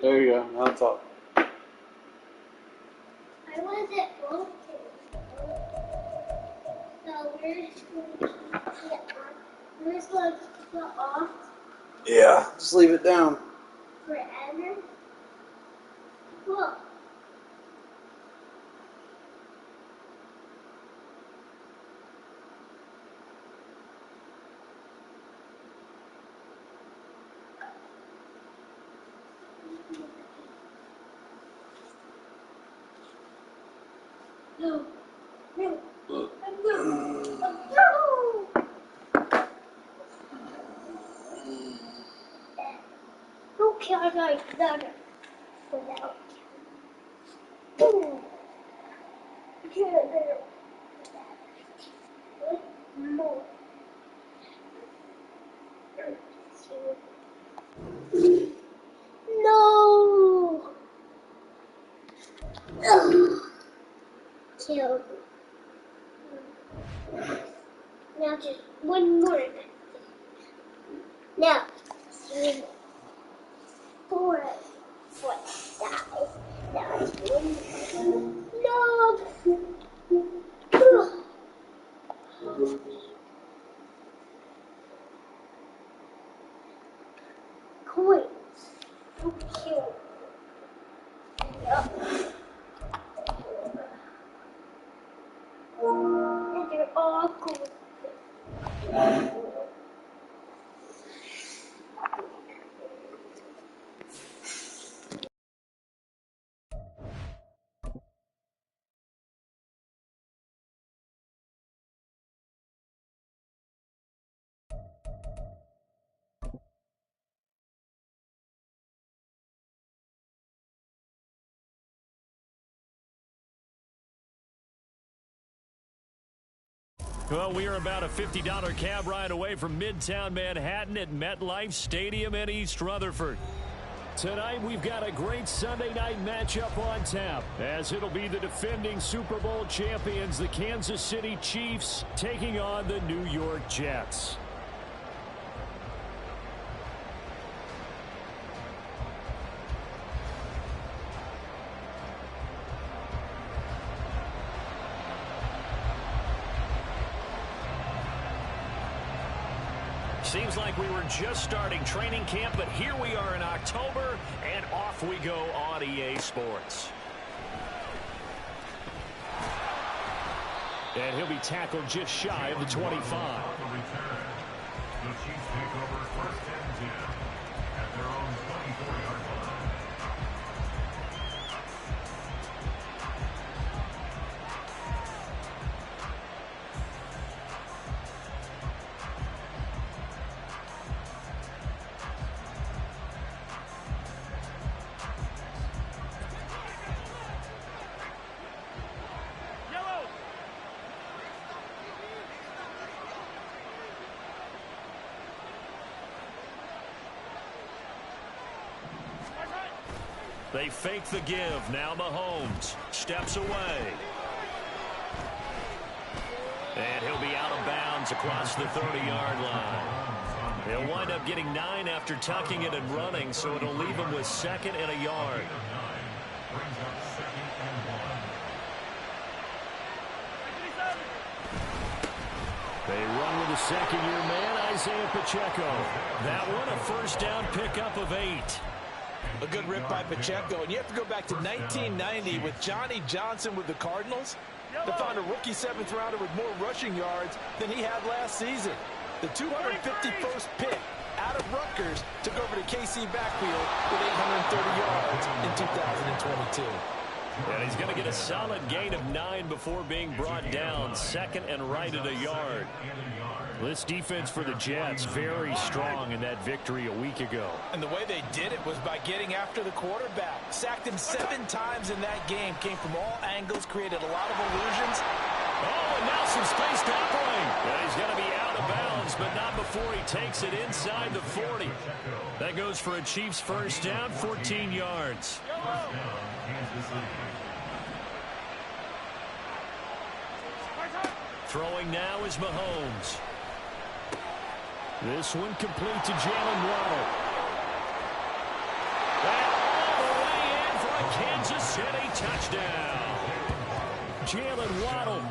There you go. Now talk. I wasn't going to. So we're just going to keep it on. We're just going to keep it off Yeah, just leave it down. forever. Look. No. No. No. Don't count like that without counting. More. No. Killed. Now just one more. Now, 3, 4, 4, 5. Now it's one. No. Coins. Don't kill. And they're all cool. Well, we are about a $50 cab ride away from Midtown Manhattan at MetLife Stadium in East Rutherford. Tonight, we've got a great Sunday night matchup on tap, as it'll be the defending Super Bowl champions, the Kansas City Chiefs, taking on the New York Jets. Seems like we were just starting training camp, but here we are in October, and off we go on EA Sports. And he'll be tackled just shy of the 25. The Chiefs take over first and 10 at their own 24-yard line. They fake the give. Now Mahomes steps away. And he'll be out of bounds across the 30-yard line. He'll wind up getting 9 after tucking it and running, so it'll leave him with 2nd and a yard. They run with the second-year man, Isaiah Pacheco. That one a first down pickup of 8. A good rip by Pacheco, and you have to go back to 1990 with Johnny Johnson with the Cardinals to find a rookie 7th rounder with more rushing yards than he had last season. The 251st pick out of Rutgers took over the KC backfield with 830 yards in 2022. And he's going to get a solid gain of 9 before being brought down. 2nd and right at a yard. This defense for the Jets, very strong in that victory a week ago. And the way they did it was by getting after the quarterback. Sacked him 7 times in that game. Came from all angles, created a lot of illusions. Oh, and now some space to operate. And he's going to be out of bounds, but not before he takes it inside the 40. That goes for a Chiefs first down, 14 yards. Throwing now is Mahomes. This one complete to Jalen Waddle. That Kansas City touchdown. Jalen Waddle,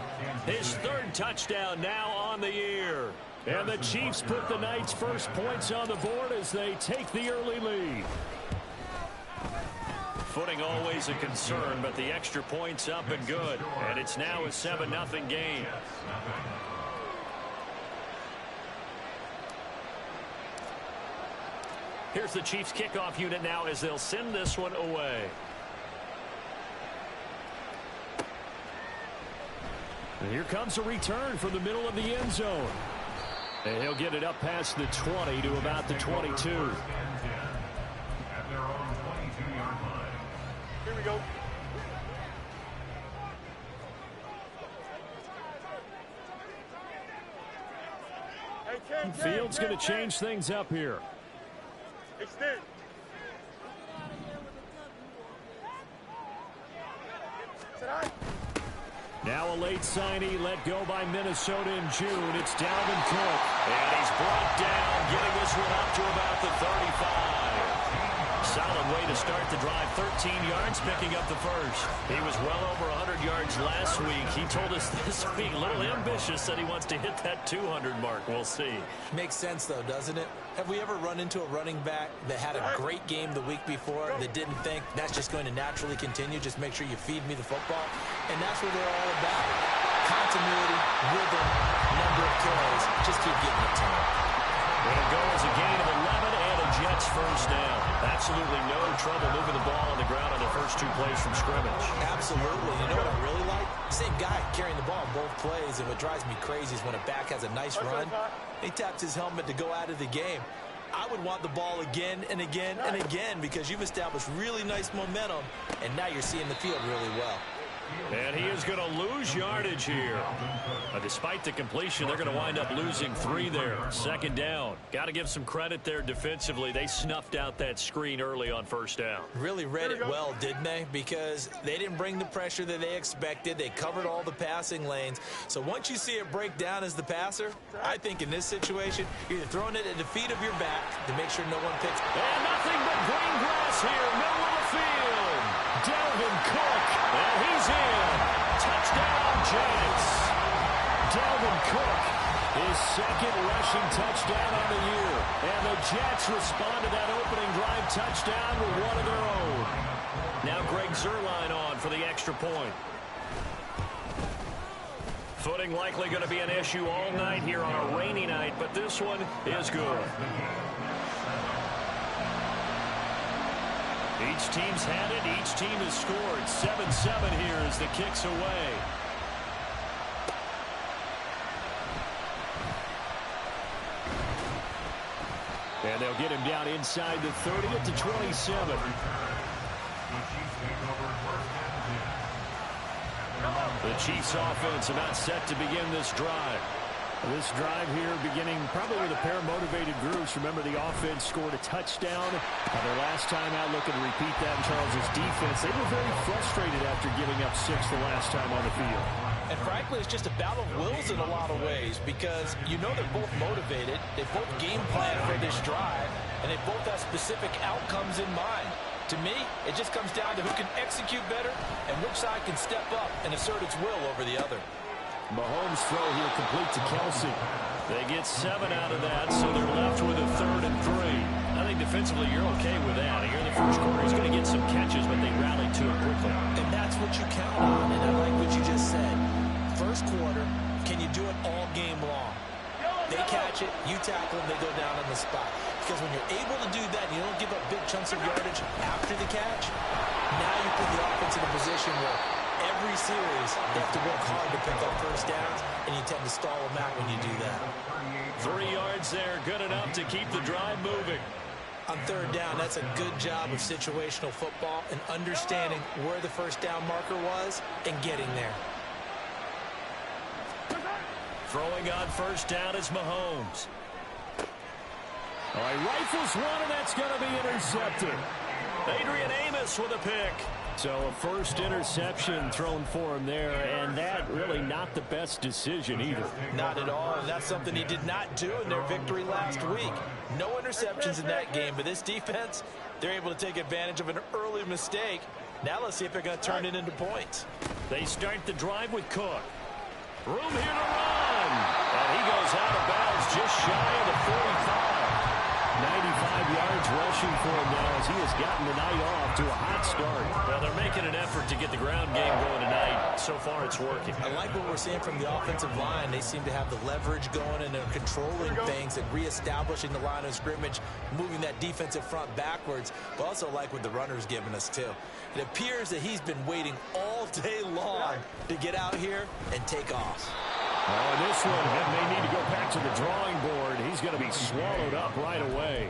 his third touchdown now on the year. And the Chiefs put the night's first points on the board as they take the early lead. Footing always a concern, but the extra point's up and good. And it's now a 7-0 game. Here's the Chiefs kickoff unit now as they'll send this one away. And here comes a return from the middle of the end zone. And he'll get it up past the 20 to about the 22. At their own 22-yard line. Here we go. Fields going to change things up here. Extend. Now a late signee let go by Minnesota in June. It's Dalvin Cook. And he's brought down, getting this one up to about the 35. Solid way to start the drive. 13 yards, picking up the first. He was well over 100 yards last week. He told us this week, a little ambitious, that he wants to hit that 200 mark. We'll see. Makes sense, though, doesn't it? Have we ever run into a running back that had a great game the week before that didn't think that's just going to naturally continue? Just make sure you feed me the football. And that's what they're all about. Continuity, rhythm, number of carries. Just keep giving it to them. It'll go as a gain of 11 and a Jets first down. Absolutely no trouble moving the ball on the ground on the first two plays from scrimmage. Absolutely. You know what I really like? Same guy carrying the ball both plays, and what drives me crazy is when a back has a nice run, he taps his helmet to go out of the game. I would want the ball again and again and again because you've established really nice momentum, and now you're seeing the field really well. And he is going to lose yardage here. Despite the completion, they're going to wind up losing 3 there. Second down. Got to give some credit there defensively. They snuffed out that screen early on first down. Really read it well, didn't they? Because they didn't bring the pressure that they expected. They covered all the passing lanes. So once you see it break down as the passer, I think in this situation, you're either throwing it at the feet of your back to make sure no one picks. And nothing but green grass here, middle of the field. Dalvin Cook, and he's in. Touchdown, Jets. Dalvin Cook, his second rushing touchdown on the year. And the Jets respond to that opening drive touchdown with one of their own. Now Greg Zuerlein on for the extra point. Footing likely going to be an issue all night here on a rainy night, but this one is good. Each team's had it. Each team has scored. 7-7 here as the kick's away. And they'll get him down inside the 30 at the 27. The Chiefs offense about set to begin this drive. This drive here beginning probably with a pair of motivated groups. Remember, the offense scored a touchdown. Their last time out, looking to repeat that in Charles' defense. They were very frustrated after giving up 6 the last time on the field. And frankly, it's just a battle of wills in a lot of ways because you know they're both motivated. They both game plan for this drive, and they both have specific outcomes in mind. To me, it just comes down to who can execute better and which side can step up and assert its will over the other. Mahomes' throw here complete to Kelsey. They get 7 out of that, so they're left with a 3rd and 3. I think defensively you're okay with that. Here in the first quarter, he's going to get some catches, but they rallied to it quickly. And that's what you count on, and I like what you just said. First quarter, can you do it all game long? They catch it, you tackle them, they go down on the spot. Because when you're able to do that and you don't give up big chunks of yardage after the catch, now you put the offense in a position where every series, they have to work hard to pick up first downs, and you tend to stall them out when you do that. 3 yards there, good enough to keep the drive moving. On 3rd down, that's a good job of situational football and understanding where the first down marker was and getting there. Throwing on first down is Mahomes. All right, rifles one, and that's going to be intercepted. Adrian Amos with a pick. So a first interception thrown for him there, and that really not the best decision either. Not at all, and that's something he did not do in their victory last week. No interceptions in that game, but this defense, they're able to take advantage of an early mistake. Now let's see if they're going to turn it into points. They start the drive with Cook. Room here to run. And he goes out of bounds just shy of the 45. 95 yards rushing for him now as he has gotten the night off to a hot start. Well, they're making an effort to get the ground game going tonight. So far, it's working. I like what we're seeing from the offensive line. They seem to have the leverage going, and they're controlling things and reestablishing the line of scrimmage, moving that defensive front backwards. But also like what the runner's giving us, too. It appears that he's been waiting all day long to get out here and take off. Oh, and this one may need to go back to the drawing board. He's going to be swallowed up right away.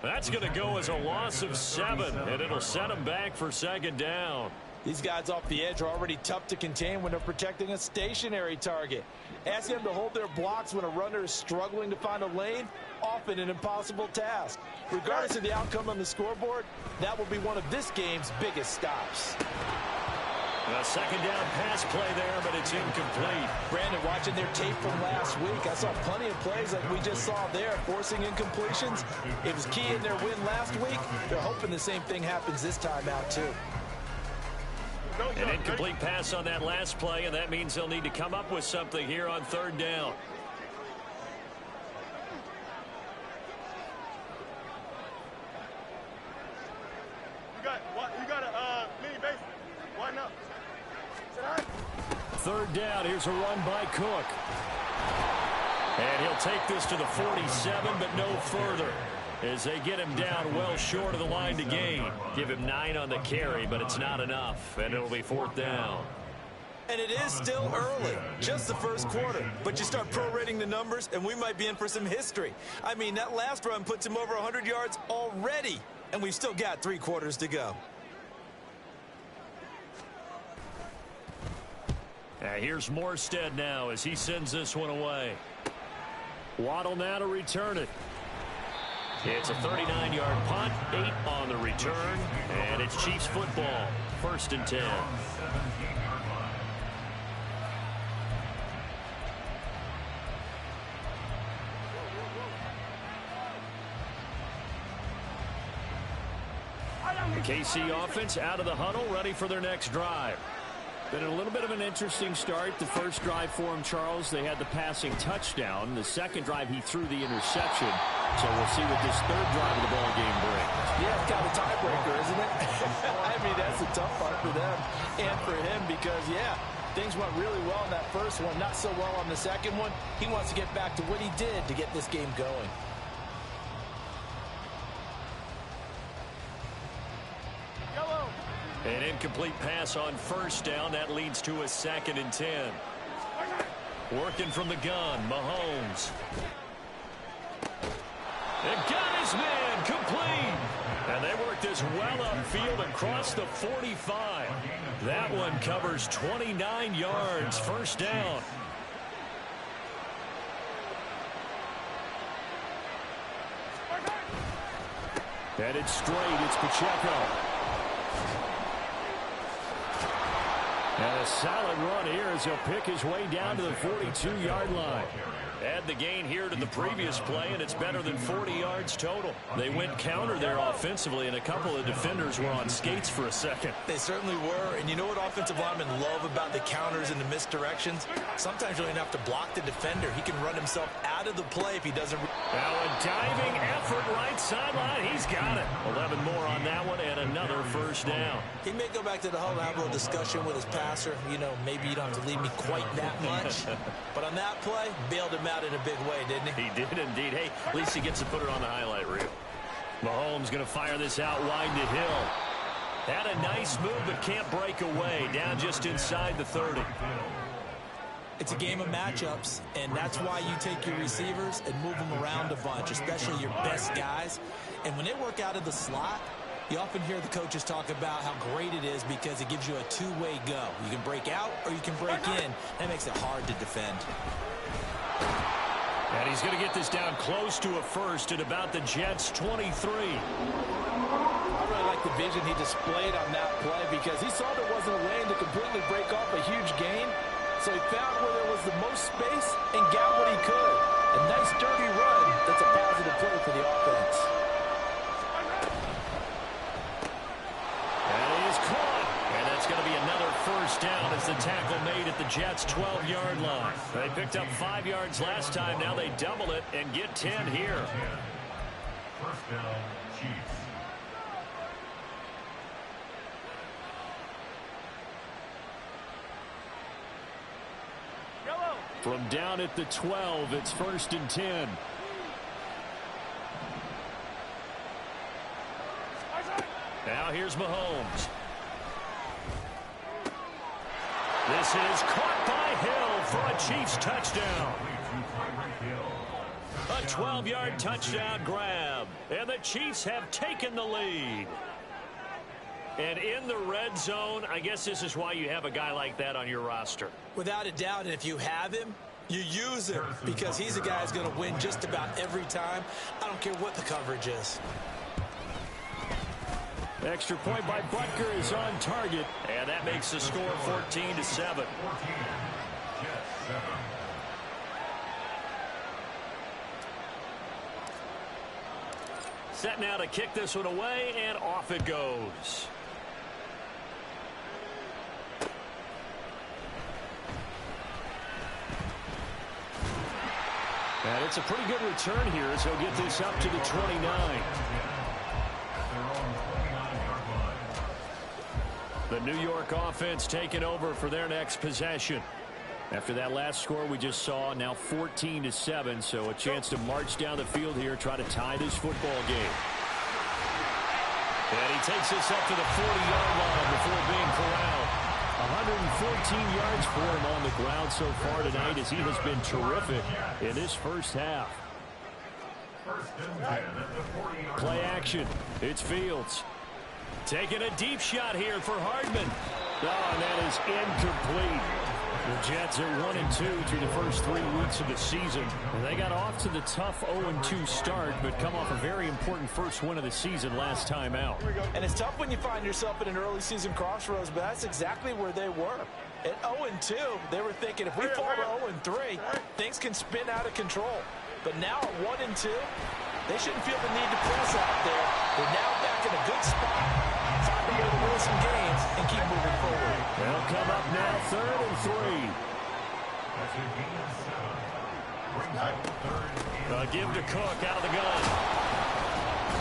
That's going to go as a loss of 7, and it'll set him back for second down. These guys off the edge are already tough to contain when they're protecting a stationary target. Asking them to hold their blocks when a runner is struggling to find a lane, often an impossible task. Regardless of the outcome on the scoreboard, that will be one of this game's biggest stops. A second down pass play there, but it's incomplete. Brandon, watching their tape from last week, I saw plenty of plays like we just saw there, forcing incompletions. It was key in their win last week. They're hoping the same thing happens this time out, too. An incomplete pass on that last play, and that means they'll need to come up with something here on third down. You got a mini base. Why not? Third down. Here's a run by Cook. And he'll take this to the 47, but no further, as they get him down well short of the line to gain. Give him 9 on the carry, but it's not enough, and it'll be fourth down. And it is still early, just the first quarter. But you start prorating the numbers, and we might be in for some history. I mean, that last run puts him over 100 yards already, and we've still got 3 quarters to go. Here's Morstead now as he sends this one away. Waddle now to return it. It's a 39-yard punt, 8 on the return, and it's Chiefs football, 1st and 10. The KC offense out of the huddle, ready for their next drive. Been a little bit of an interesting start. The first drive for him, Charles, they had the passing touchdown. The second drive, he threw the interception. So we'll see what this third drive of the ball game brings. Yeah, it's kind of a tiebreaker, isn't it? I mean, that's the tough part for them and for him because, yeah, things went really well in that first one, not so well on the second one. He wants to get back to what he did to get this game going. An incomplete pass on first down. That leads to a 2nd and 10. Working from the gun, Mahomes. And got his man complete. And they work this well upfield across the 45. That one covers 29 yards. First down. Headed straight. It's Pacheco. And a solid run here as he'll pick his way down to the 42-yard line. Add the gain here to the previous play, and it's better than 40 yards total. They went counter there offensively, and a couple of defenders were on skates for a second. They certainly were, and you know what offensive linemen love about the counters and the misdirections? Sometimes you don't even have to block the defender. He can run himself out of the play if he doesn't. Now a diving effort right sideline. He's got it. 11 more on that one, and another first down. He may go back to the huddle and have a little discussion with his passer. You know, maybe you don't have to leave me quite that much. But on that play, bailed him out in a big way, didn't he? He did indeed. Hey, at least he gets to put it on the highlight reel. Mahomes going to fire this out wide to Hill. Had a nice move, but can't break away. Down just inside the 30. It's a game of matchups, and that's why you take your receivers and move them around a bunch, especially your best guys. And when they work out of the slot, you often hear the coaches talk about how great it is because it gives you a two-way go. You can break out or you can break in. That makes it hard to defend. And he's going to get this down close to a first at about the Jets' 23. I really like the vision he displayed on that play because he saw there wasn't a lane to completely break off a huge gain. So he found where there was the most space and got what he could. A nice dirty run that's a positive play for the offense. That is caught. And that's going to be another first down as the tackle made at the Jets' 12-yard line. They picked up 5 yards last time. Now they double it and get 10 here. First down, Chiefs. From down at the 12, it's 1st and 10. Now here's Mahomes. This is caught by Hill for a Chiefs touchdown. A 12-yard touchdown grab. And the Chiefs have taken the lead. And in the red zone, I guess this is why you have a guy like that on your roster. Without a doubt, and if you have him, you use him because he's a guy who's going to win just about every time. I don't care what the coverage is. Extra point by Butker is on target, and that makes the score 14-7. Set now to kick this one away, and off it goes. And it's a pretty good return here as he'll get this up to the 29. The New York offense taking over for their next possession. After that last score we just saw, now 14-7, so a chance to march down the field here, try to tie this football game. And he takes this up to the 40-yard line before being corralled. 114 yards for him on the ground so far tonight as he has been terrific in this first half. Play action. It's Fields. Taking a deep shot here for Hardman. Oh, and that is incomplete. The Jets are 1-2 through the first 3 weeks of the season. And they got off to the tough 0-2 start, but come off a very important first win of the season last time out. And it's tough when you find yourself at an early season crossroads, but that's exactly where they were. At 0-2, they were thinking if we fall to 0-3, things can spin out of control. But now at 1-2, they shouldn't feel the need to press out there. They're now back in a good spot. Find a way to win some games and keep moving forward. They'll come up now 3rd and 3. Give to Cook out of the gun.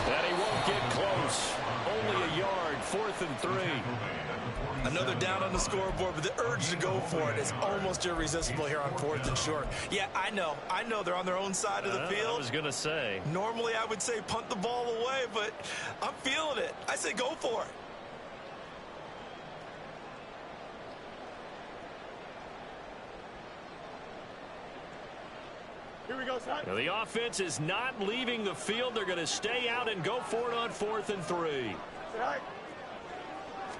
And he won't get close. Only a yard, 4th and 3. Another down on the scoreboard, but the urge to go for it is almost irresistible here on 4th and short. Yeah, I know they're on their own side of the field. I was going to say. Normally I would say punt the ball away, but I'm feeling it. I say go for it. Here we go, son. Now the offense is not leaving the field. They're going to stay out and go for it on 4th and 3. Stay high.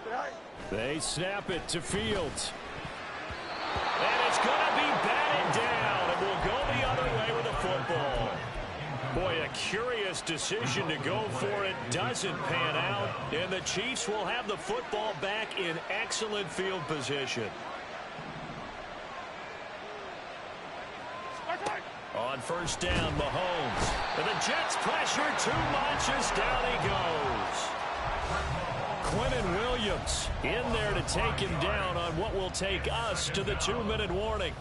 Stay high. They snap it to Fields. And it's going to be batted down, and we'll go the other way with the football. Boy, a curious decision to go for it. Doesn't pan out, and the Chiefs will have the football back in excellent field position. On 1st down, Mahomes. And the Jets pressure too much as down he goes. Quentin Williams in there to take him down on what will take us to the 2-minute warning.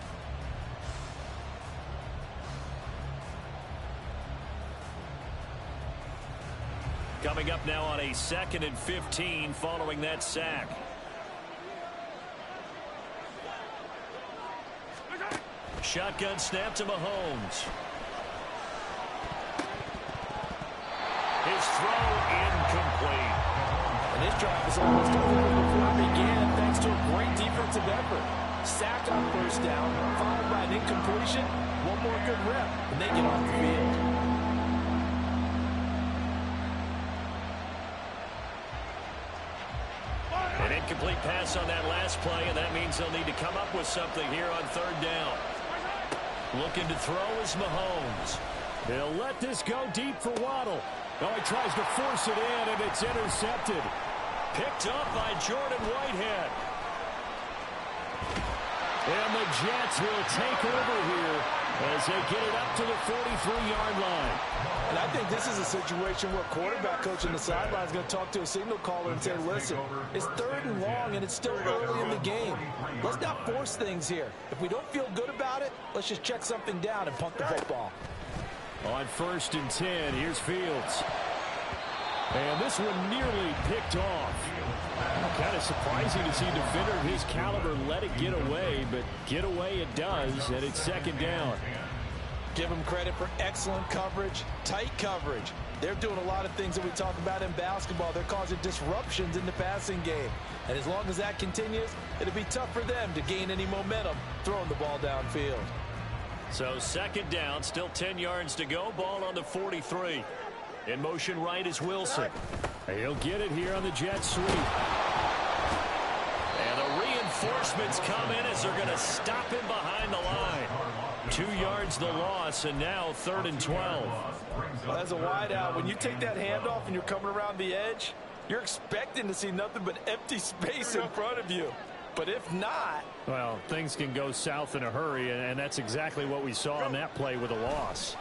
Coming up now on a 2nd and 15 following that sack. Shotgun snap to Mahomes. His throw incomplete. And this drive is almost over before it began thanks to a great defensive effort. Sack on 1st down, followed by an incompletion. One more good rep, and they get off the field. An incomplete pass on that last play, and that means they'll need to come up with something here on 3rd down. Looking to throw is Mahomes. He'll let this go deep for Waddle. Oh, he tries to force it in, and it's intercepted. Picked up by Jordan Whitehead. And the Jets will take over here as they get it up to the 43-yard line. And I think this is a situation where quarterback coach on the sideline is going to talk to a signal caller and say, listen, it's 3rd and long, and it's still early in the game. Let's not force things here. If we don't feel good about it, let's just check something down and punt the football. On 1st and 10, here's Fields. And this one nearly picked off. Kind of surprising to see a defender of his caliber let it get away, but get away it does, and it's 2nd down. Give them credit for excellent coverage, tight coverage. They're doing a lot of things that we talk about in basketball. They're causing disruptions in the passing game. And as long as that continues, it'll be tough for them to gain any momentum throwing the ball downfield. So 2nd down, still 10 yards to go. Ball on the 43. In motion right is Wilson. He'll get it here on the jet sweep. And the reinforcements come in as they're going to stop him behind the line. 2 yards the loss, and now 3rd and 12. Well, as a wideout, when you take that handoff and you're coming around the edge, you're expecting to see nothing but empty space in front of you. But if not... Well, things can go south in a hurry, and that's exactly what we saw on that play with a loss.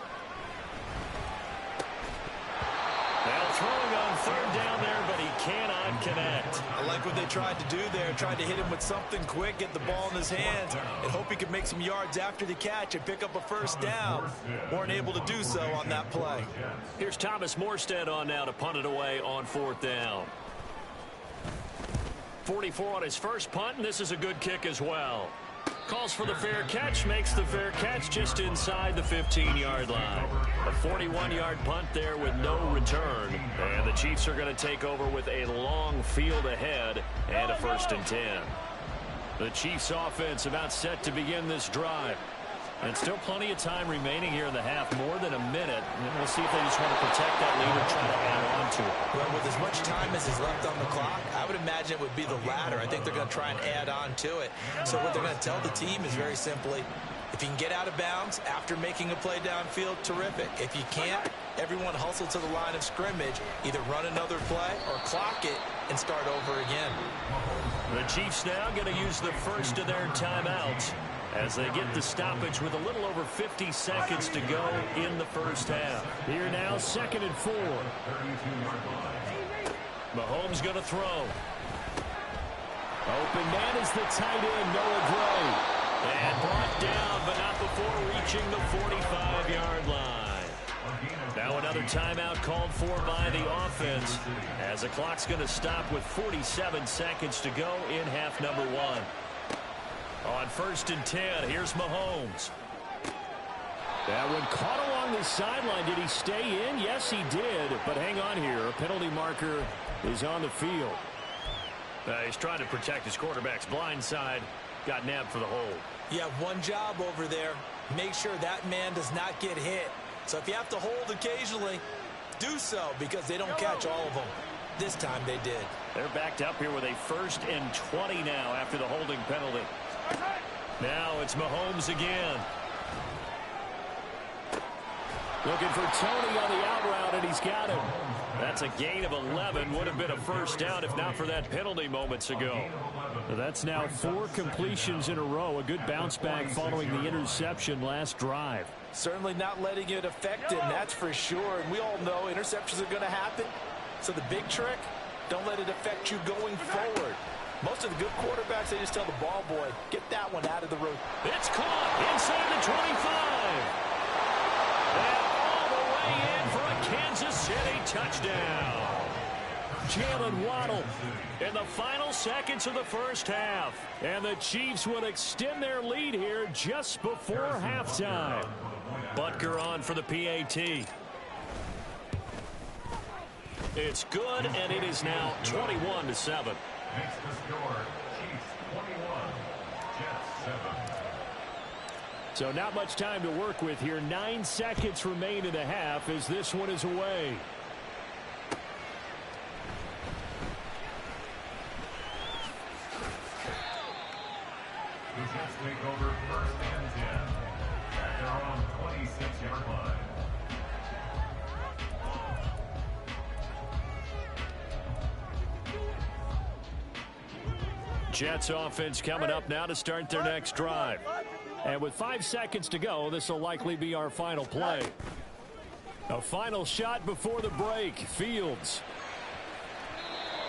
Now throwing on 3rd down there, but he cannot connect. I like what they tried to do there, tried to hit him with something quick, get the ball in his hands, and hope he could make some yards after the catch and pick up a 1st down. Weren't able to do so on that play. Here's Thomas Morstead on now to punt it away on 4th down. 44 on his first punt, and this is a good kick as well. Calls for the fair catch, makes the fair catch just inside the 15-yard line. A 41-yard punt there with no return. And the Chiefs are going to take over with a long field ahead and a 1st and 10. The Chiefs offense about set to begin this drive. And still plenty of time remaining here in the half, more than a minute. And we'll see if they just want to protect that lead or try to add on to it. Well, with as much time as is left on the clock, I would imagine it would be the latter. I think they're going to try and add on to it. So what they're going to tell the team is very simply, if you can get out of bounds after making a play downfield, terrific. If you can't, everyone hustle to the line of scrimmage, either run another play or clock it and start over again. The Chiefs now going to use the first of their timeouts as they get the stoppage with a little over 50 seconds to go in the first half. Here now, 2nd and 4. Mahomes going to throw. Open man is the tight end, Noah Gray. And brought down, but not before reaching the 45-yard line. Now another timeout called for by the offense as the clock's going to stop with 47 seconds to go in half number 1. On 1st and 10, here's Mahomes. That one caught along the sideline. Did he stay in? Yes, he did. But hang on here. A penalty marker is on the field. He's trying to protect his quarterback's blind side. Got nabbed for the hold. You have one job over there. Make sure that man does not get hit. So if you have to hold occasionally, do so because they don't catch all of them. This time they did. They're backed up here with a 1st and 20 now after the holding penalty. Now it's Mahomes again. Looking for Tony on the out route, and he's got him. That's a gain of 11. Would have been a 1st down if not for that penalty moments ago. So that's now 4 completions in a row. A good bounce back following the interception last drive. Certainly not letting it affect him, that's for sure. And we all know interceptions are going to happen. So the big trick, don't let it affect you going forward. Most of the good quarterbacks, they just tell the ball boy, get that one out of the road. It's caught inside the 25. And all the way in for a Kansas City touchdown. Jalen Waddle in the final seconds of the first half. And the Chiefs will extend their lead here just before halftime. Butker on for the PAT. It's good, and it is now 21-7. Makes the score Chiefs 21, Jets 7. So not much time to work with here. 9 seconds remain in the half as this one is away. The Jets take over 1st and 10 at their own 26-yard line. Jets offense coming up now to start their next drive. And with 5 seconds to go, this will likely be our final play. A final shot before the break. Fields.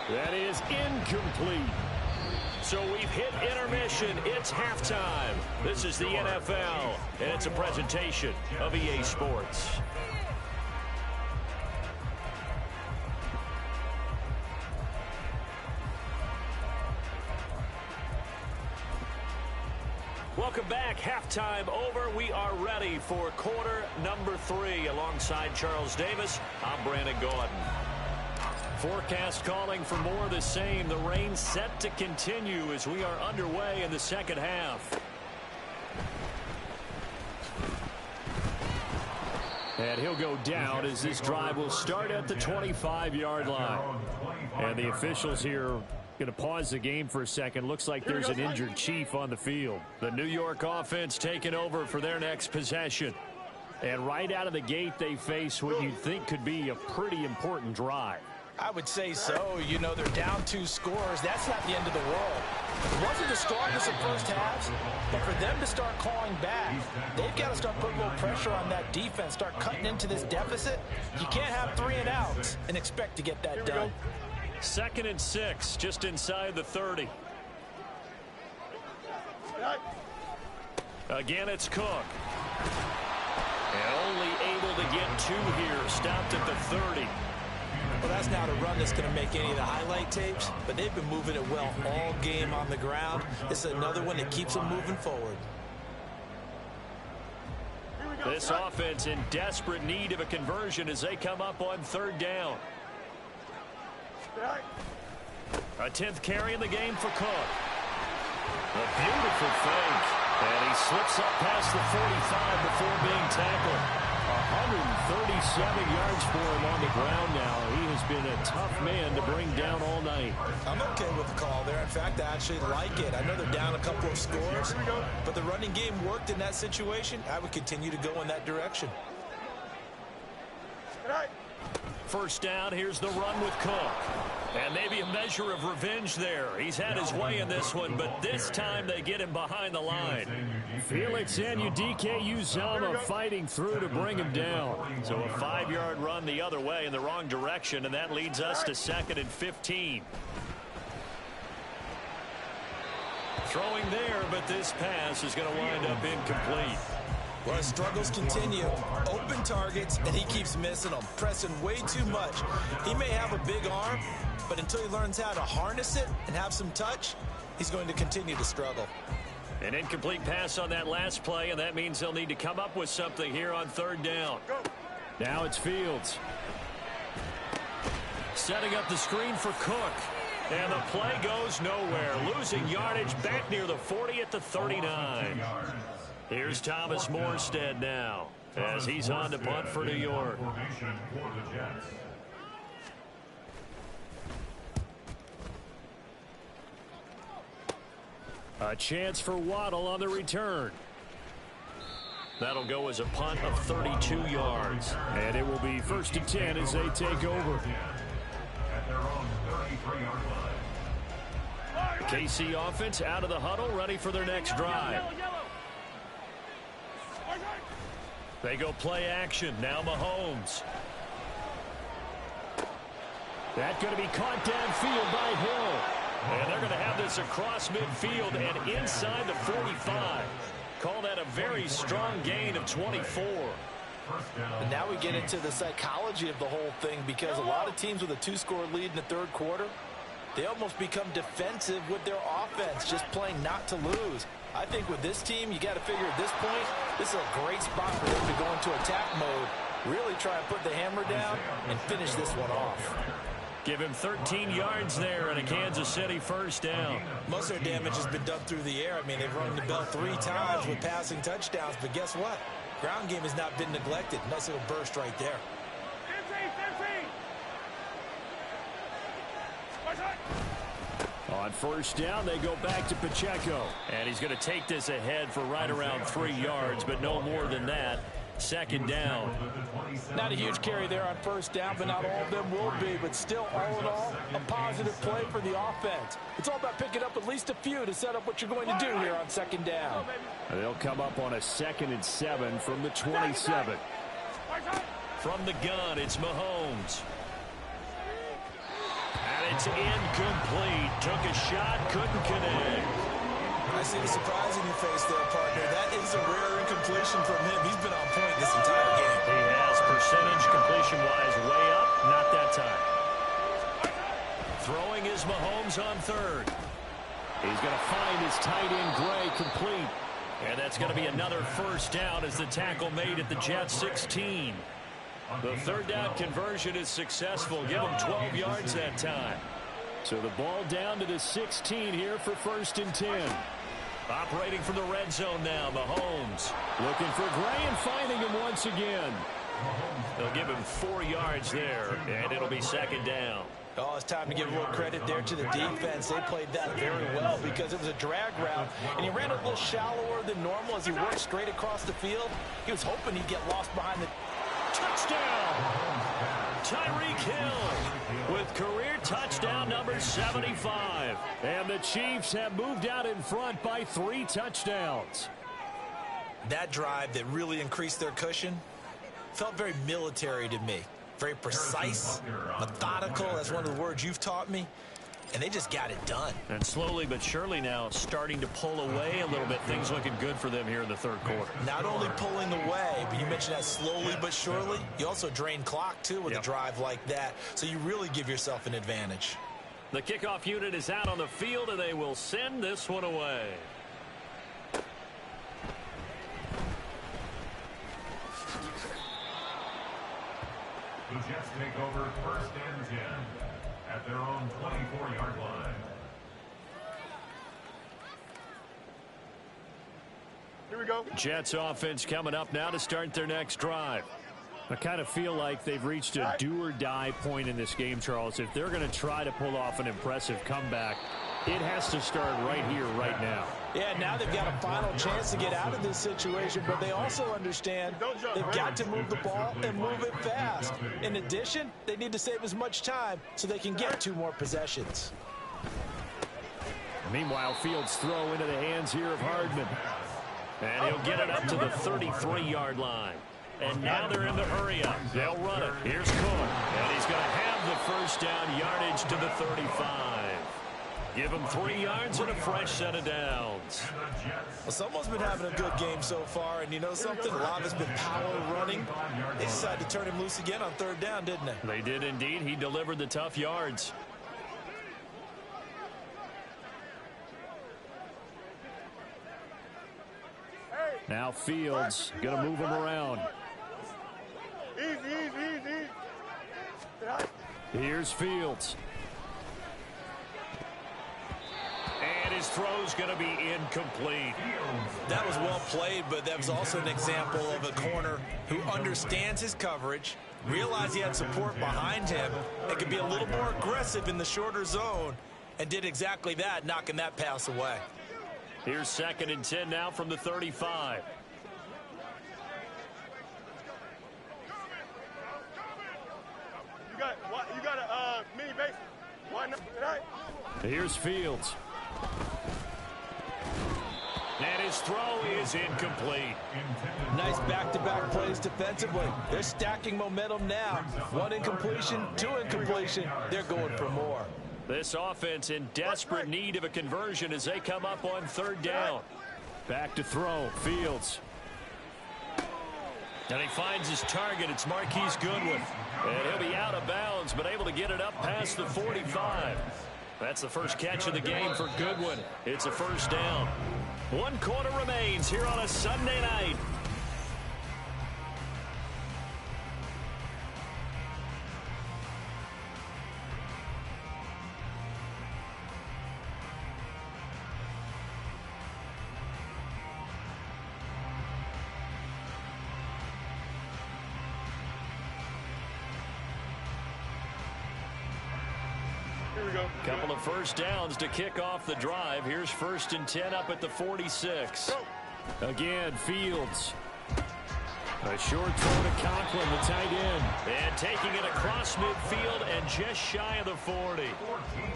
That is incomplete. So we've hit intermission. It's halftime. This is the NFL, and it's a presentation of EA Sports. Welcome back. Halftime over. We are ready for quarter number 3. Alongside Charles Davis, I'm Brandon Gaudin. Forecast calling for more of the same. The rain set to continue as we are underway in the second half. And he'll go down as this drive will start at the 25-yard line. And the officials here going to pause the game for a second. Looks like there's an injured Chief on the field. The New York offense taking over for their next possession. And right out of the gate, they face what you'd think could be a pretty important drive. I would say so. You know, they're down 2 scores. That's not the end of the world. It wasn't the strongest of first halves, but for them to start clawing back, they've got to start putting a little pressure on that defense, start cutting into this deficit. You can't have 3 and outs and expect to get that done. 2nd and 6, just inside the 30. Again, it's Cook. And only able to get 2 here, stopped at the 30. Well, that's not a run that's going to make any of the highlight tapes, but they've been moving it well all game on the ground. This is another one that keeps them moving forward. This offense in desperate need of a conversion as they come up on 3rd down. A 10th carry in the game for Cook. A beautiful fake. And he slips up past the 45 before being tackled. 137 yards for him on the ground now. He has been a tough man to bring down all night. I'm okay with the call there. In fact, I actually like it. I know they're down a couple of scores, but the running game worked in that situation. I would continue to go in that direction. 1st down, here's the run with Cook. And maybe a measure of revenge there. He's had his way in this one, but this time they get him behind the line. Felix Anudike-Uzomah fighting through to bring him down. So a 5-yard run the other way in the wrong direction, and that leads us to 2nd and 15. Throwing there, but this pass is going to wind up incomplete. Well, his struggles continue. Open targets, and he keeps missing them, pressing way too much. He may have a big arm, but until he learns how to harness it and have some touch, he's going to continue to struggle. An incomplete pass on that last play, and that means they'll need to come up with something here on 3rd down. Now it's Fields. Setting up the screen for Cook. And the play goes nowhere. Losing yardage back near the 40 at the 39. Here's Thomas Morstead now as he's on to punt for New York. A chance for Waddle on the return. That'll go as a punt of 32 yards. And it will be 1st and 10 as they take over. KC offense out of the huddle, ready for their next drive. They go play action. Now Mahomes. That's going to be caught downfield by Hill. And they're going to have this across midfield and inside the 45. Call that a very strong gain of 24. And now we get into the psychology of the whole thing, because a lot of teams with a 2-score lead in the 3rd quarter, they almost become defensive with their offense, just playing not to lose. I think with this team, you got to figure at this point, this is a great spot for them to go into attack mode, really try and put the hammer down and finish this one off. Give him 13 yards there and a Kansas City 1st down. Most of their damage has been done through the air. I mean, they've rung the bell 3 times with passing touchdowns, but guess what? Ground game has not been neglected. Nice little burst right there. On 1st down, they go back to Pacheco. And he's going to take this ahead for right around 3 yards, but no more than that. Second down. Not a huge carry there on first down, but not all of them will be. But still, all in all, a positive play for the offense. It's all about picking up at least a few to set up what you're going to do here on second down. They'll come up on a 2nd and 7 from the 27. From the gun, it's Mahomes. And it's incomplete. Took a shot, couldn't connect. I see the surprise in your face there, partner. That is a rare incompletion from him. He's been on point this entire game. He has, percentage completion-wise way up. Not that time. Throwing is Mahomes on 3rd. He's going to find his tight end Gray complete. And that's going to be another first down as the tackle made at the Jets 16. The 3rd down conversion is successful. Give him 12 yards that time. So the ball down to the 16 here for 1st and 10. Operating from the red zone now, Mahomes. Looking for Gray and finding him once again. They'll give him 4 yards there, and it'll be 2nd down. Oh, it's time to give a little credit there to the defense. They played that very well because it was a drag route, and he ran a little shallower than normal as he worked straight across the field. He was hoping he'd get lost behind the touchdown. Tyreek Hill with career touchdown number 75. And the Chiefs have moved out in front by 3 touchdowns. That drive that really increased their cushion felt very military to me. Very precise, methodical. That's one of the words you've taught me. And they just got it done. And slowly but surely now starting to pull away a little bit. Things looking good for them here in the 3rd quarter. Not only pulling away, but you mentioned that slowly but surely. You also drain clock, too, with a drive like that. So you really give yourself an advantage. The kickoff unit is out on the field, and they will send this one away. The Jets take over 1st and 10 at their own 24-yard line. Here we go. Jets offense coming up now to start their next drive. I kind of feel like they've reached a do-or-die point in this game, Charles. If they're going to try to pull off an impressive comeback, it has to start right here, right now. Yeah, now they've got a final chance to get out of this situation, but they also understand they've got to move the ball and move it fast. In addition, they need to save as much time so they can get 2 more possessions. Meanwhile, Fields throw into the hands here of Hardman. And he'll get it up to the 33-yard line. And now they're in the hurry-up. They'll run it. Here's Cook. And he's going to have the first down yardage to the 35. Give him 3 yards and a fresh set of downs. Well, someone's been having a good game so far, and you know something? A lot has been power running. They decided to turn him loose again on 3rd down, didn't they? They did indeed. He delivered the tough yards. Now Fields going to move him around. Easy. Here's Fields. And his throw's going to be incomplete. That was well played, but that was also an example of a corner who understands his coverage, realized he had support behind him, and could be a little more aggressive in the shorter zone, and did exactly that, knocking that pass away. Here's 2nd and 10 now from the 35. You got a mini base. Why not? Here's Fields. And his throw is incomplete. Nice back-to-back plays defensively. They're stacking momentum now. 1 incompletion, 2 incompletion. They're going for more. This offense in desperate need of a conversion as they come up on 3rd down. Back to throw. Fields. And he finds his target. It's Marquise Goodwin. And he'll be out of bounds, but able to get it up past the 45. That's the first catch of the game for Goodwin. It's a first down. 1 quarter remains here on a Sunday night. Couple of first downs to kick off the drive. Here's 1st and 10 up at the 46. Again, Fields. A short throw to Conklin, the tight end. And taking it across midfield and just shy of the 40.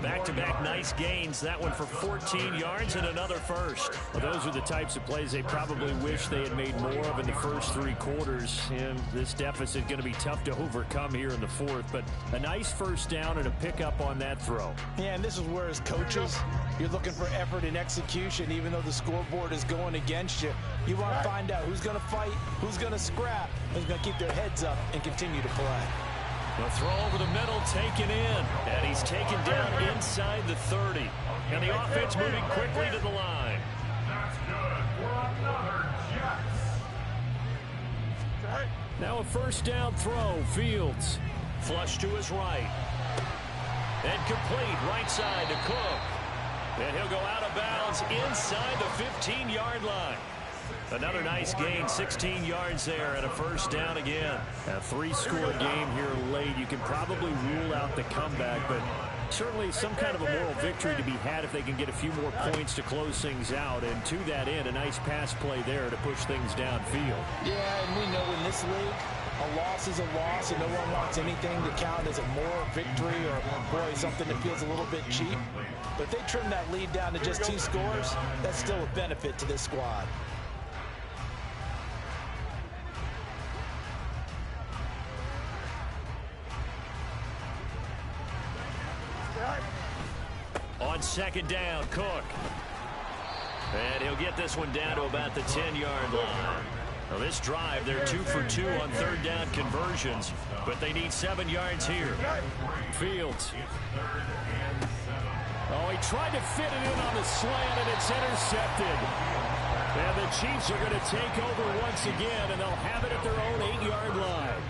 Back-to-back nice gains. That one for 14 yards and another first. Well, those are the types of plays they probably wish they had made more of in the first 3 quarters. And this deficit going to be tough to overcome here in the 4th. But a nice first down and a pickup on that throw. Yeah, and this is where as coaches, you're looking for effort and execution. Even though the scoreboard is going against you, you want to find out who's going to fight, who's going to scrap, who's going to keep their heads up and continue to play. The throw over the middle taken in, and he's taken down inside the 30. And the offense moving quickly to the line. That's good for another Jets. Now a first down throw. Fields. Flush to his right. And complete right side to Cook. And he'll go out of bounds inside the 15-yard line. Another nice gain, 16 yards there, and a first down again. A 3-score game here late. You can probably rule out the comeback, but certainly some kind of a moral victory to be had if they can get a few more points to close things out. And to that end, a nice pass play there to push things downfield. Yeah, and we know in this league, a loss is a loss, and no one wants anything to count as a moral victory or, boy, something that feels a little bit cheap. But if they trim that lead down to just 2 scores, that's still a benefit to this squad. On second down, Cook. And he'll get this one down to about the 10-yard line. Well, this drive, they're 2 for 2 on third down conversions, but they need 7 yards here. Fields. Oh, he tried to fit it in on the slant, and it's intercepted. And the Chiefs are going to take over once again, and they'll have it at their own 8-yard line.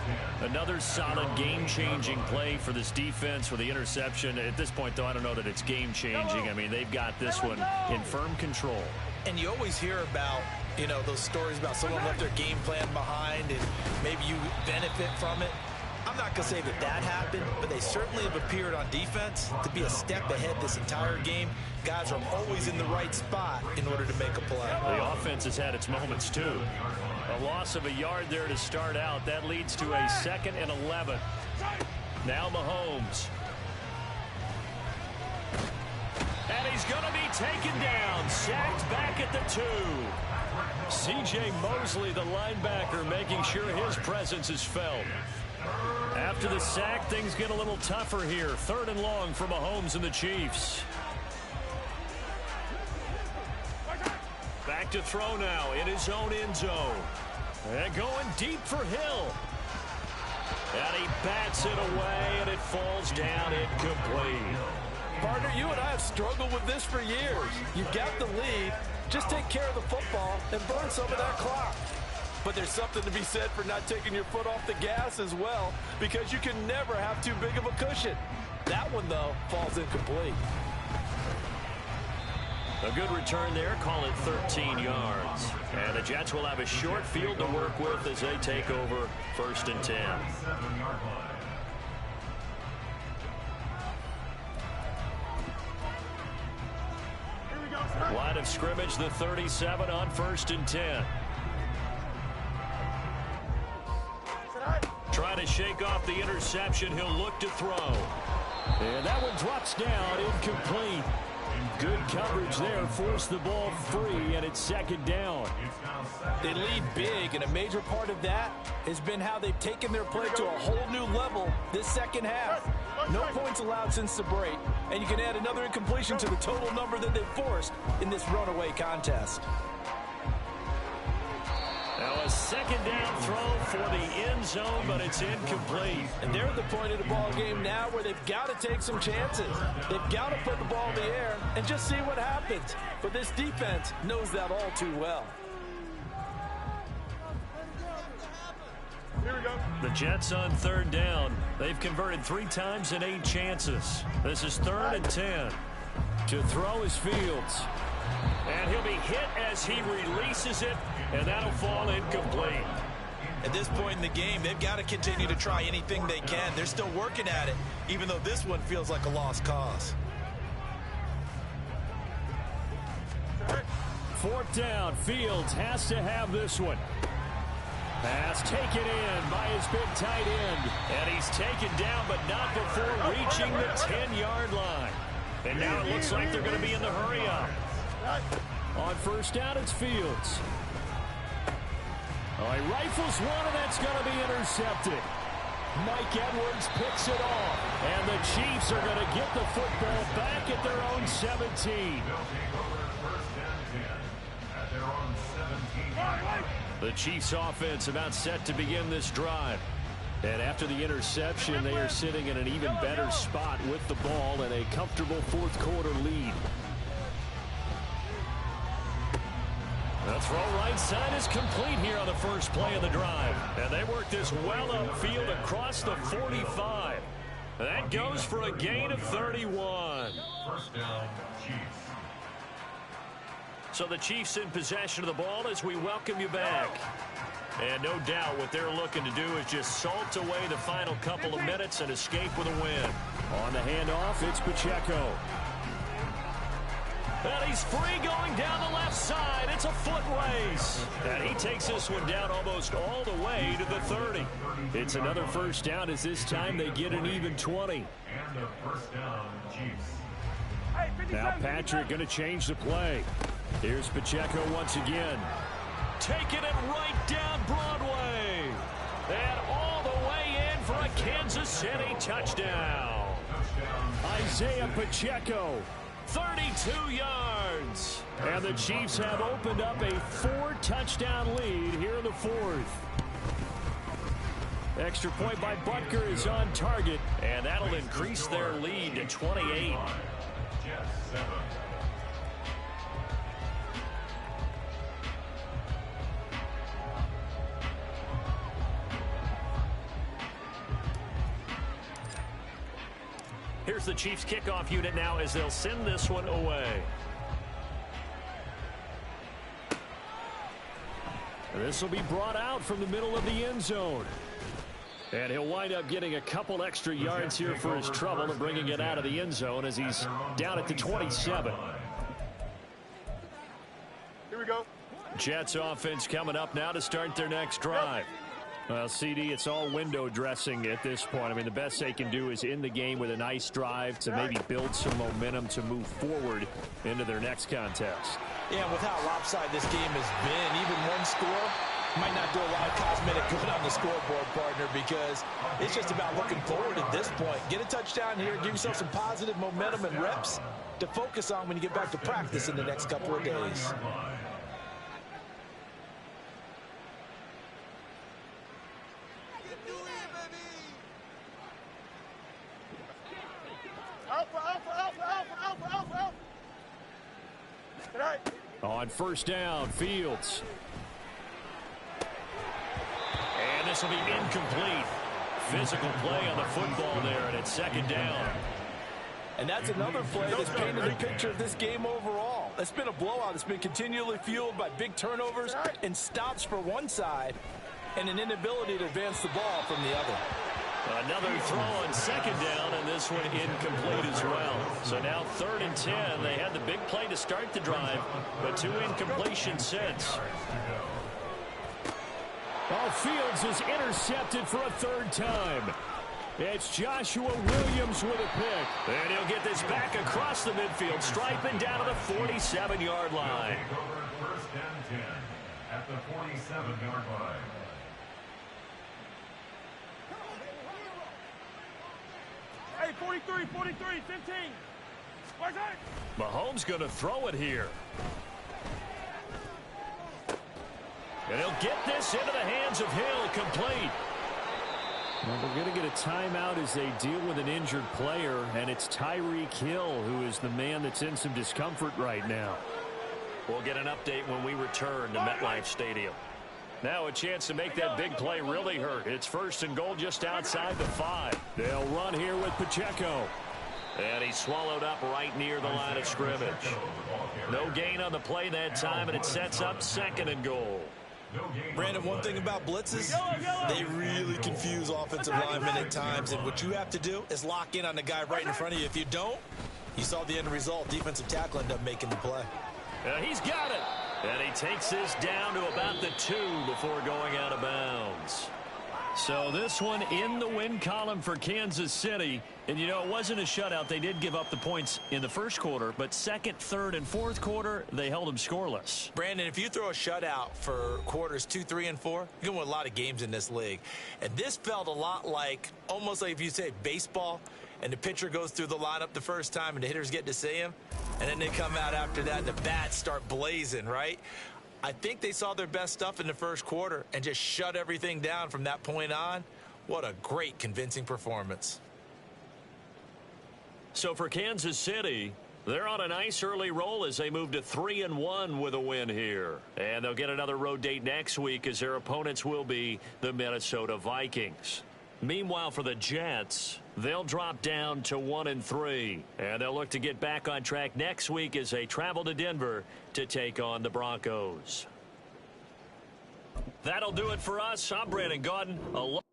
Another solid game-changing play for this defense with the interception. At this point, though, I don't know that it's game-changing. I mean, they've got this one in firm control. And you always hear about, you know, those stories about someone left their game plan behind and maybe you benefit from it. I'm not going to say that that happened, but they certainly have appeared on defense to be a step ahead this entire game. Guys are always in the right spot in order to make a play. The offense has had its moments, too. A loss of a yard there to start out. That leads to a 2nd and 11. Now Mahomes. And he's going to be taken down. Sacked back at the 2. C.J. Mosley, the linebacker, making sure his presence is felt. After the sack, things get a little tougher here. 3rd and long for Mahomes and the Chiefs. Back to throw now in his own end zone. And going deep for Hill. And he bats it away, and it falls down incomplete. Partner, you and I have struggled with this for years. You've got the lead. Just take care of the football and burn some of that clock. But there's something to be said for not taking your foot off the gas as well, because you can never have too big of a cushion. That one, though, falls incomplete. A good return there. Call it 13 yards. And the Jets will have a short field to work with as they take over 1st and 10. Line of scrimmage, the 37 on 1st and 10. Trying to shake off the interception. He'll look to throw. And that one drops down, incomplete. Good coverage there, forced the ball free, and it's 2nd down. They lead big, and a major part of that has been how they've taken their play to a whole new level this second half. No points allowed since the break, and you can add another incompletion to the total number that they've forced in this runaway contest. Now a 2nd down throw for the end zone, but it's incomplete. And they're at the point of the ball game now where they've got to take some chances. They've got to put the ball in the air and just see what happens. But this defense knows that all too well. Here we go. The Jets on 3rd down. They've converted 3 times in 8 chances. This is 3rd and 10. To throw is Fields. And he'll be hit as he releases it, and that'll fall incomplete. At this point in the game, they've got to continue to try anything they can. They're still working at it, even though this one feels like a lost cause. 4th down. Fields has to have this one. Pass taken in by his big tight end. And he's taken down, but not before reaching the 10-yard line. And now it looks like they're going to be in the hurry-up. On first down, it's Fields. Oh, he rifles one, and that's going to be intercepted. Mike Edwards picks it off. And the Chiefs are going to get the football back at their own 17. They'll take over first and 10 at their own 17. The Chiefs offense about set to begin this drive. And after the interception, they are sitting in an even better spot with the ball and a comfortable fourth quarter lead. The throw right side is complete here on the first play of the drive. And they work this well upfield across the 45. That goes for a gain of 31. First down, Chiefs. So the Chiefs in possession of the ball as we welcome you back. And no doubt what they're looking to do is just salt away the final couple of minutes and escape with a win. On the handoff, it's Pacheco. And he's free going down the left side. It's a foot race. And he takes this one down almost all the way to the 30. It's another first down as this time they get an even 20. And the first down, Chiefs. Now Patrick going to change the play. Here's Pacheco once again. Taking it right down Broadway. And all the way in for a Kansas City touchdown. Isaiah Pacheco, 32 yards. And the Chiefs have opened up a 4-touchdown lead here in the fourth. Extra point by Butker is on target. And that'll increase their lead to 28. Jets 7. Here's the Chiefs kickoff unit now as they'll send this one away. This will be brought out from the middle of the end zone. And he'll wind up getting a couple extra yards here for his trouble and bringing it out of the end zone as he's down at the 27. Here we go. Jets offense coming up now to start their next drive. Well, CD, it's all window dressing at this point. I mean, the best they can do is end the game with a nice drive to maybe build some momentum to move forward into their next contest. Yeah, with how lopsided this game has been, even one score might not do a lot of cosmetic good on the scoreboard, partner, because it's just about looking forward at this point. Get a touchdown here, give yourself some positive momentum and reps to focus on when you get back to practice in the next couple of days. On first down, Fields. And this will be incomplete. Physical play on the football there, and it's second down. And that's another play that's painted the picture of this game overall. It's been a blowout. It's been continually fueled by big turnovers and stops for one side and an inability to advance the ball from the other. Another throw on second down, and this one incomplete as well. So now 3rd and 10. They had the big play to start the drive, but 2 incompletions since. Oh, Fields is intercepted for a 3rd time. It's Joshua Williams with a pick. And he'll get this back across the midfield, striping down to the 47-yard line. First and 10 at the 47-yard line. Hey, 43, 15. Where's that? Mahomes going to throw it here. And he'll get this into the hands of Hill, complete. Well, we're going to get a timeout as they deal with an injured player, and it's Tyreek Hill who is the man that's in some discomfort right now. We'll get an update when we return to MetLife Stadium. Now a chance to make that big play really hurt. It's 1st and goal just outside the 5. They'll run here with Pacheco. And he's swallowed up right near the line of scrimmage. No gain on the play that time, and it sets up 2nd and goal. Brandon, one thing about blitzes, they really confuse offensive linemen at times, and what you have to do is lock in on the guy right in front of you. If you don't, you saw the end result. Defensive tackle ended up making the play. He's got it. And he takes this down to about the 2 before going out of bounds. So this one in the win column for Kansas City. And, you know, it wasn't a shutout. They did give up the points in the first quarter, but second, third, and fourth quarter, they held them scoreless. Brandon, if you throw a shutout for quarters 2, 3, and 4, you can win a lot of games in this league. And this felt a lot like, almost like if you say baseball, and the pitcher goes through the lineup the first time and the hitters get to see him, and then they come out after that and the bats start blazing, right? I think they saw their best stuff in the first quarter and just shut everything down from that point on. What a great, convincing performance. So for Kansas City, they're on a nice early roll as they move to 3-1 with a win here. And they'll get another road date next week as their opponents will be the Minnesota Vikings. Meanwhile, for the Jets, they'll drop down to 1-3. And they'll look to get back on track next week as they travel to Denver to take on the Broncos. That'll do it for us. I'm Brandon Gaudin.